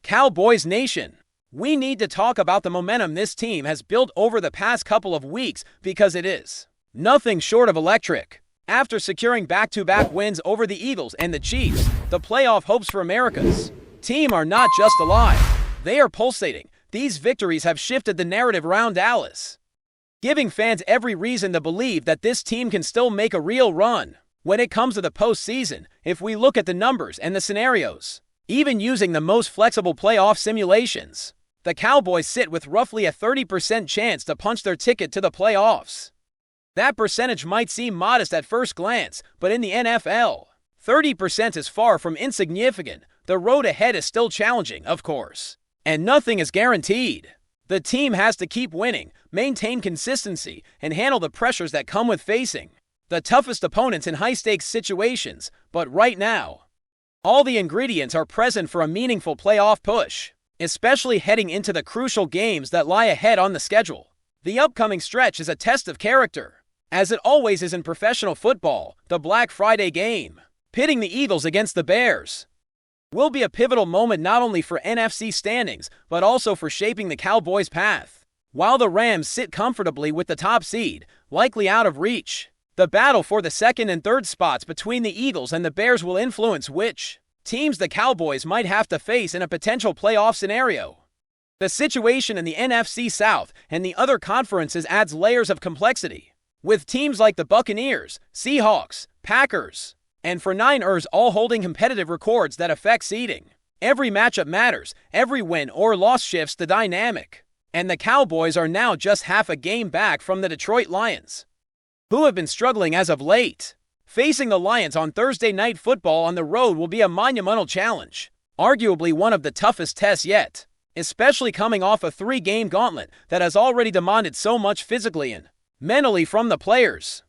Cowboys Nation, we need to talk about the momentum this team has built over the past couple of weeks because it is nothing short of electric. After securing back-to-back wins over the Eagles and the Chiefs, the playoff hopes for America's team are not just alive, they are pulsating. These victories have shifted the narrative around Dallas, giving fans every reason to believe that this team can still make a real run when it comes to the postseason. If we look at the numbers and the scenarios, even using the most flexible playoff simulations, the Cowboys sit with roughly a 30% chance to punch their ticket to the playoffs. That percentage might seem modest at first glance, but in the NFL, 30% is far from insignificant. The road ahead is still challenging, of course, and nothing is guaranteed. The team has to keep winning, maintain consistency, and handle the pressures that come with facing the toughest opponents in high-stakes situations. But right now, all the ingredients are present for a meaningful playoff push, especially heading into the crucial games that lie ahead on the schedule. The upcoming stretch is a test of character, as it always is in professional football. The Black Friday game, pitting the Eagles against the Bears, will be a pivotal moment not only for NFC standings, but also for shaping the Cowboys' path. While the Rams sit comfortably with the top seed, likely out of reach, the battle for the second and third spots between the Eagles and the Bears will influence which teams the Cowboys might have to face in a potential playoff scenario. The situation in the NFC South and the other conferences adds layers of complexity, with teams like the Buccaneers, Seahawks, Packers, and 49ers all holding competitive records that affect seeding. Every matchup matters, every win or loss shifts the dynamic, and the Cowboys are now just half a game back from the Detroit Lions, who have been struggling as of late. Facing the Lions on Thursday Night Football on the road will be a monumental challenge, arguably one of the toughest tests yet, especially coming off a 3-game gauntlet that has already demanded so much physically and mentally from the players.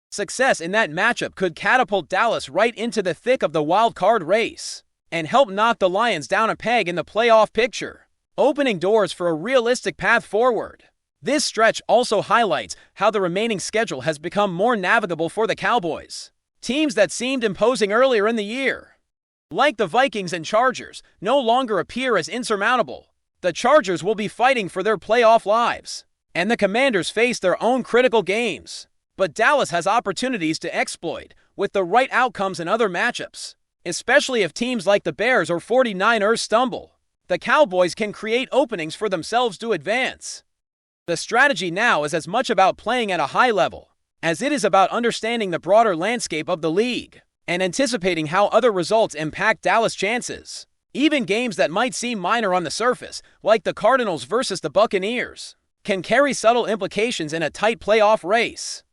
Success in that matchup could catapult Dallas right into the thick of the wild card race and help knock the Lions down a peg in the playoff picture, opening doors for a realistic path forward. This stretch also highlights how the remaining schedule has become more navigable for the Cowboys. Teams that seemed imposing earlier in the year, like the Vikings and Chargers, no longer appear as insurmountable. The Chargers will be fighting for their playoff lives, and the Commanders face their own critical games. But Dallas has opportunities to exploit with the right outcomes in other matchups, especially if teams like the Bears or 49ers stumble. The Cowboys can create openings for themselves to advance. The strategy now is as much about playing at a high level as it is about understanding the broader landscape of the league and anticipating how other results impact Dallas' chances. Even games that might seem minor on the surface, like the Cardinals versus the Buccaneers, can carry subtle implications in a tight playoff race.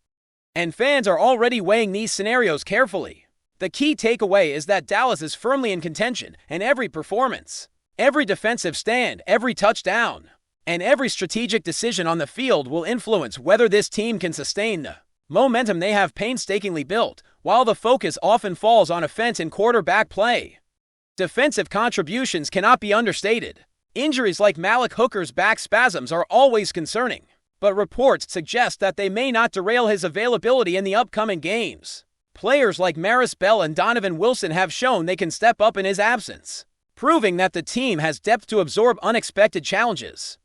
And fans are already weighing these scenarios carefully. The key takeaway is that Dallas is firmly in contention, and every performance, every defensive stand, every touchdown, and every strategic decision on the field will influence whether this team can sustain the momentum they have painstakingly built. While the focus often falls on offense and quarterback play, defensive contributions cannot be understated. Injuries like Malik Hooker's back spasms are always concerning, but reports suggest that they may not derail his availability in the upcoming games. Players like Maris Bell and Donovan Wilson have shown they can step up in his absence, proving that the team has depth to absorb unexpected challenges.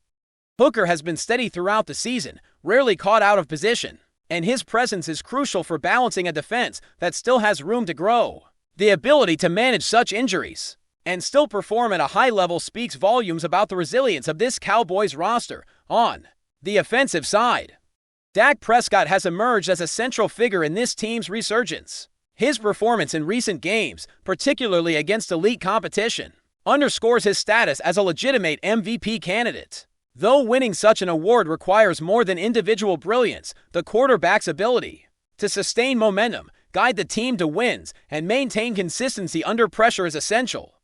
Hooker has been steady throughout the season, rarely caught out of position, and his presence is crucial for balancing a defense that still has room to grow. The ability to manage such injuries and still perform at a high level speaks volumes about the resilience of this Cowboys roster. On the offensive side, Dak Prescott has emerged as a central figure in this team's resurgence. His performance in recent games, particularly against elite competition, underscores his status as a legitimate MVP candidate. Though winning such an award requires more than individual brilliance, the quarterback's ability to sustain momentum, guide the team to wins, and maintain consistency under pressure is essential.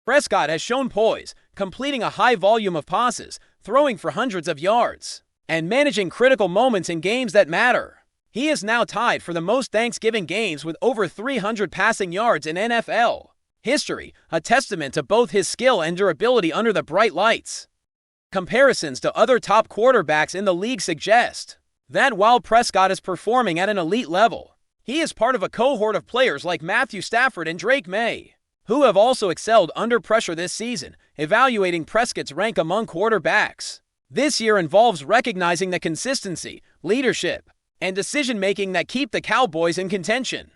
Prescott has shown poise, completing a high volume of passes, throwing for hundreds of yards, and managing critical moments in games that matter. He is now tied for the most Thanksgiving games with over 300 passing yards in NFL history, a testament to both his skill and durability under the bright lights. Comparisons to other top quarterbacks in the league suggest that while Prescott is performing at an elite level, he is part of a cohort of players like Matthew Stafford and Drake May, who have also excelled under pressure this season, evaluating Prescott's rank among quarterbacks. This year involves recognizing the consistency, leadership, and decision-making that keep the Cowboys in contention,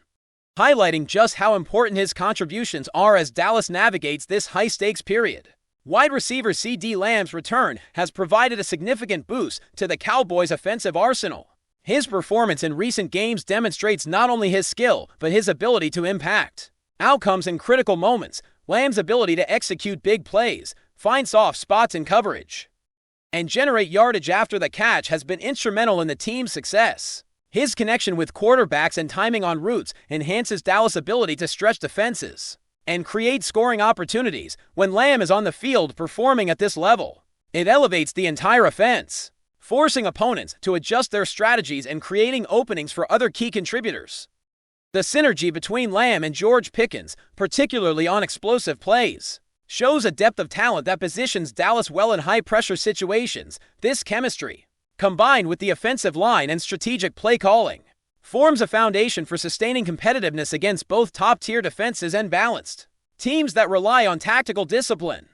highlighting just how important his contributions are as Dallas navigates this high-stakes period. Wide receiver CeeDee Lamb's return has provided a significant boost to the Cowboys' offensive arsenal. His performance in recent games demonstrates not only his skill, but his ability to impact outcomes in critical moments. Lamb's ability to execute big plays, find soft spots in coverage, and generate yardage after the catch has been instrumental in the team's success. His connection with quarterbacks and timing on routes enhances Dallas' ability to stretch defenses and create scoring opportunities. When Lamb is on the field performing at this level, it elevates the entire offense, forcing opponents to adjust their strategies and creating openings for other key contributors. The synergy between Lamb and George Pickens, particularly on explosive plays, shows a depth of talent that positions Dallas well in high-pressure situations. This chemistry, combined with the offensive line and strategic play calling, forms a foundation for sustaining competitiveness against both top-tier defenses and balanced teams that rely on tactical discipline.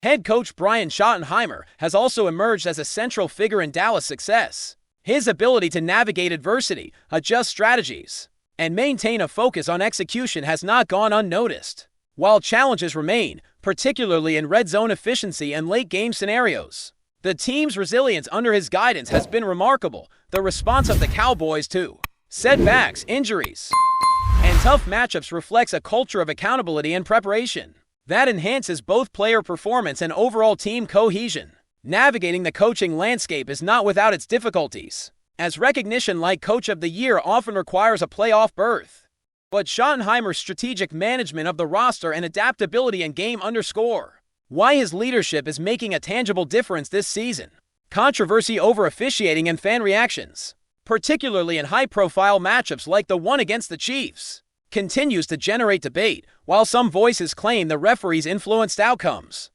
Head coach Brian Schottenheimer has also emerged as a central figure in Dallas' success. His ability to navigate adversity, adjust strategies, and maintain a focus on execution has not gone unnoticed. While challenges remain, particularly in red zone efficiency and late-game scenarios, the team's resilience under his guidance has been remarkable. The response of the Cowboys to setbacks, injuries, and tough matchups reflects a culture of accountability and preparation that enhances both player performance and overall team cohesion. Navigating the coaching landscape is not without its difficulties, as recognition like Coach of the Year often requires a playoff berth. But Schottenheimer's strategic management of the roster and adaptability in game underscore why his leadership is making a tangible difference this season. Controversy over officiating and fan reactions, particularly in high-profile matchups like the one against the Chiefs, continues to generate debate, while some voices claim the referees influenced outcomes.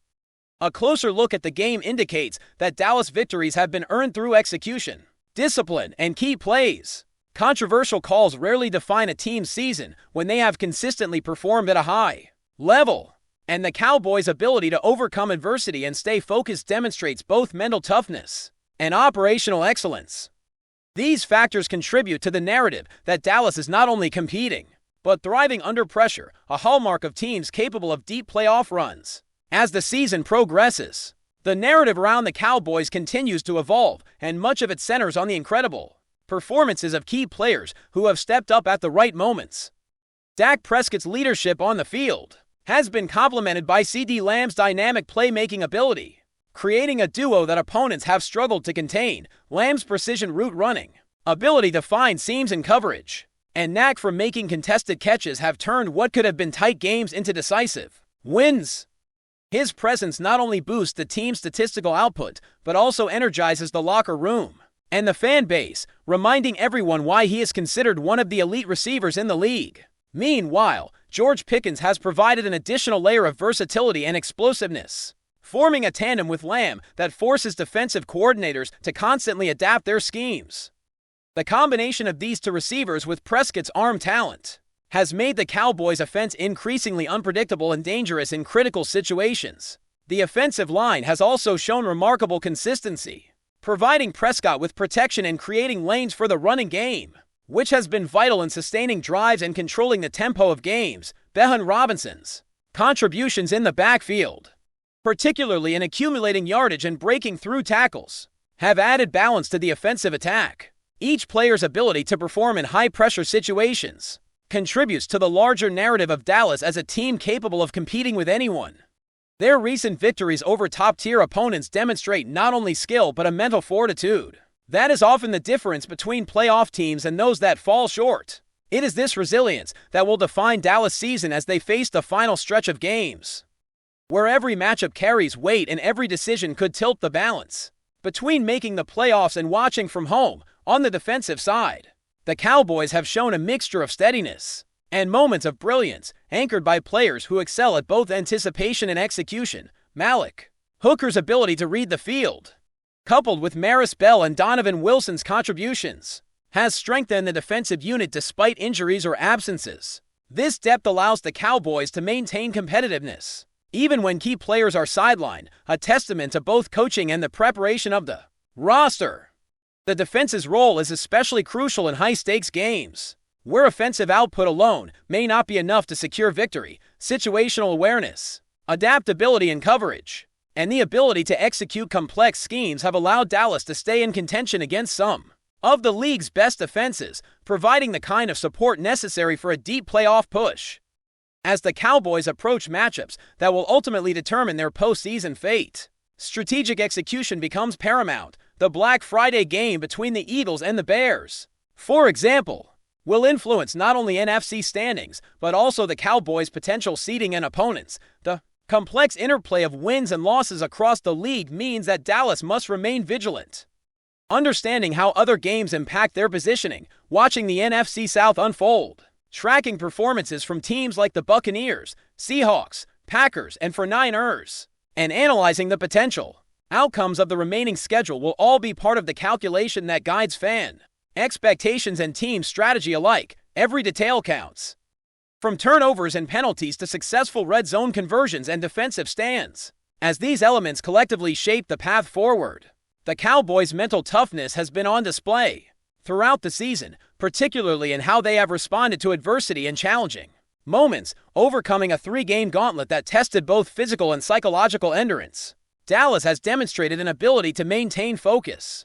A closer look at the game indicates that Dallas victories have been earned through execution, discipline, and key plays. Controversial calls rarely define a team's season when they have consistently performed at a high level, and the Cowboys' ability to overcome adversity and stay focused demonstrates both mental toughness and operational excellence. These factors contribute to the narrative that Dallas is not only competing, but thriving under pressure, a hallmark of teams capable of deep playoff runs. As the season progresses, the narrative around the Cowboys continues to evolve, and much of it centers on the incredible performances of key players who have stepped up at the right moments. Dak Prescott's leadership on the field has been complemented by CeeDee Lamb's dynamic playmaking ability, creating a duo that opponents have struggled to contain. Lamb's precision route running, ability to find seams in coverage, and knack for making contested catches have turned what could have been tight games into decisive wins. His presence not only boosts the team's statistical output, but also energizes the locker room and the fan base, reminding everyone why he is considered one of the elite receivers in the league. Meanwhile, George Pickens has provided an additional layer of versatility and explosiveness, forming a tandem with Lamb that forces defensive coordinators to constantly adapt their schemes. The combination of these two receivers with Prescott's arm talent has made the Cowboys' offense increasingly unpredictable and dangerous in critical situations. The offensive line has also shown remarkable consistency, providing Prescott with protection and creating lanes for the running game, which has been vital in sustaining drives and controlling the tempo of games. Behan Robinson's contributions in the backfield, particularly in accumulating yardage and breaking through tackles, have added balance to the offensive attack. Each player's ability to perform in high-pressure situations contributes to the larger narrative of Dallas as a team capable of competing with anyone. Their recent victories over top-tier opponents demonstrate not only skill but a mental fortitude that is often the difference between playoff teams and those that fall short. It is this resilience that will define Dallas' season as they face the final stretch of games, where every matchup carries weight and every decision could tilt the balance between making the playoffs and watching from home. On the defensive side, the Cowboys have shown a mixture of steadiness and moments of brilliance, anchored by players who excel at both anticipation and execution. Malik Hooker's ability to read the field, coupled with Maris Bell and Donovan Wilson's contributions, has strengthened the defensive unit despite injuries or absences. This depth allows the Cowboys to maintain competitiveness, even when key players are sidelined, a testament to both coaching and the preparation of the roster. The defense's role is especially crucial in high-stakes games, where offensive output alone may not be enough to secure victory. Situational awareness, adaptability in coverage, and the ability to execute complex schemes have allowed Dallas to stay in contention against some of the league's best defenses, providing the kind of support necessary for a deep playoff push. As the Cowboys approach matchups that will ultimately determine their postseason fate, strategic execution becomes paramount. The Black Friday game between the Eagles and the Bears, for example, will influence not only NFC standings, but also the Cowboys' potential seeding and opponents. The complex interplay of wins and losses across the league means that Dallas must remain vigilant, understanding how other games impact their positioning, watching the NFC South unfold, tracking performances from teams like the Buccaneers, Seahawks, Packers, and 49ers, and analyzing the potential outcomes of the remaining schedule will all be part of the calculation that guides fan expectations and team strategy alike. Every detail counts, from turnovers and penalties to successful red zone conversions and defensive stands. As these elements collectively shape the path forward, the Cowboys' mental toughness has been on display throughout the season, particularly in how they have responded to adversity and challenging moments, overcoming a 3-game gauntlet that tested both physical and psychological endurance. Dallas has demonstrated an ability to maintain focus,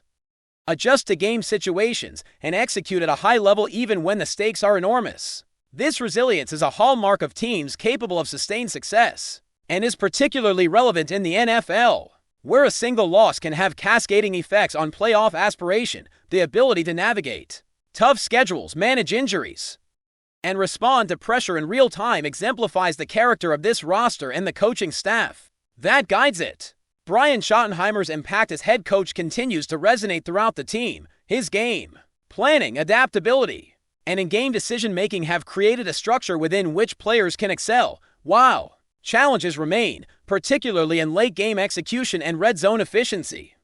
adjust to game situations, and execute at a high level even when the stakes are enormous. This resilience is a hallmark of teams capable of sustained success, and is particularly relevant in the NFL, where a single loss can have cascading effects on playoff aspiration. The ability to navigate tough schedules, manage injuries, and respond to pressure in real time exemplifies the character of this roster and the coaching staff that guides it. Brian Schottenheimer's impact as head coach continues to resonate throughout the team. His game planning, adaptability, and in-game decision-making have created a structure within which players can excel, while challenges remain, particularly in late-game execution and red zone efficiency.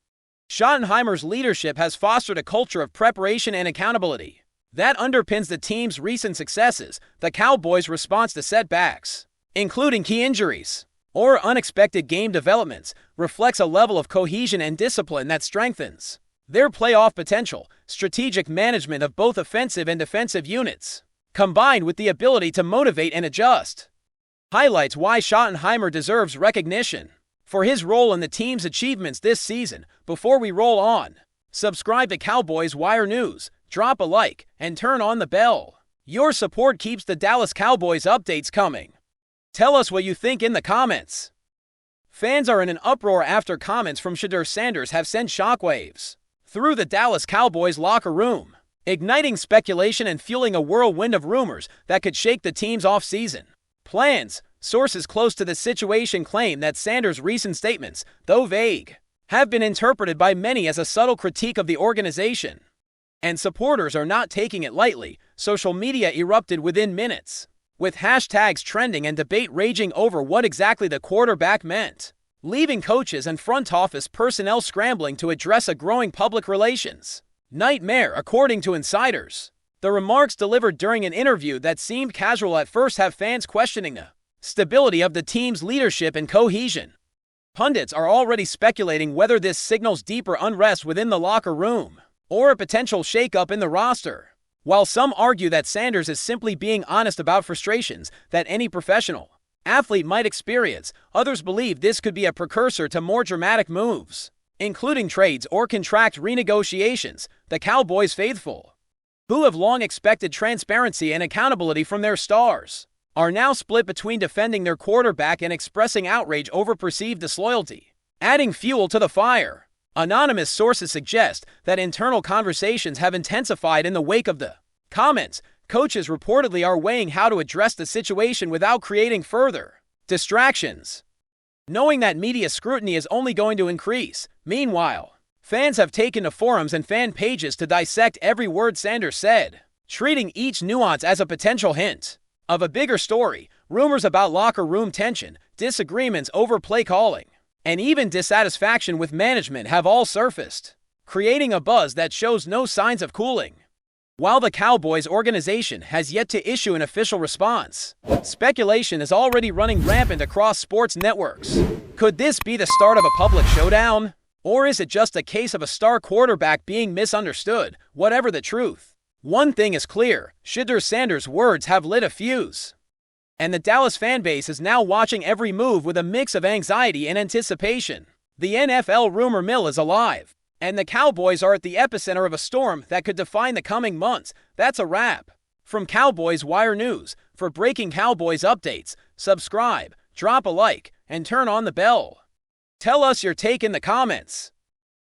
Schottenheimer's leadership has fostered a culture of preparation and accountability that underpins the team's recent successes. The Cowboys' response to setbacks, including key injuries or unexpected game developments, reflects a level of cohesion and discipline that strengthens their playoff potential. Strategic management of both offensive and defensive units, combined with the ability to motivate and adjust, highlights why Schottenheimer deserves recognition for his role in the team's achievements this season. Before we roll on, subscribe to Cowboys Wire News, drop a like, and turn on the bell. Your support keeps the Dallas Cowboys updates coming. Tell us what you think in the comments. Fans are in an uproar after comments from SHEDEUR Sanders have sent shockwaves through the Dallas Cowboys locker room, igniting speculation and fueling a whirlwind of rumors that could shake the team's offseason plans. Sources close to the situation claim that Sanders' recent statements, though vague, have been interpreted by many as a subtle critique of the organization, and supporters are not taking it lightly. Social media erupted within minutes, with hashtags trending and debate raging over what exactly the quarterback meant, leaving coaches and front office personnel scrambling to address a growing public relations nightmare, according to insiders. The remarks, delivered during an interview that seemed casual at first, have fans questioning the stability of the team's leadership and cohesion. Pundits are already speculating whether this signals deeper unrest within the locker room or a potential shakeup in the roster. While some argue that Sanders is simply being honest about frustrations that any professional athlete might experience, others believe this could be a precursor to more dramatic moves, including trades or contract renegotiations. The Cowboys faithful, who have long expected transparency and accountability from their stars, are now split between defending their quarterback and expressing outrage over perceived disloyalty, adding fuel to the fire. Anonymous sources suggest that internal conversations have intensified in the wake of the comments. Coaches reportedly are weighing how to address the situation without creating further distractions, knowing that media scrutiny is only going to increase. Meanwhile, fans have taken to forums and fan pages to dissect every word Sanders said, treating each nuance as a potential hint of a bigger story. Rumors about locker room tension, disagreements over play calling, and even dissatisfaction with management have all surfaced, creating a buzz that shows no signs of cooling. while the Cowboys organization has yet to issue an official response. Speculation is already running rampant across sports networks. Could this be the start of a public showdown? Or is it just a case of a star quarterback being misunderstood, whatever the truth? One thing is clear, SHEDEUR Sanders' words have lit a fuse. And the Dallas fanbase is now watching every move with a mix of anxiety and anticipation. The NFL rumor mill is alive, and the Cowboys are at the epicenter of a storm that could define the coming months. That's a wrap. From Cowboys Wire News, for breaking Cowboys updates, subscribe, drop a like, and turn on the bell. Tell us your take in the comments.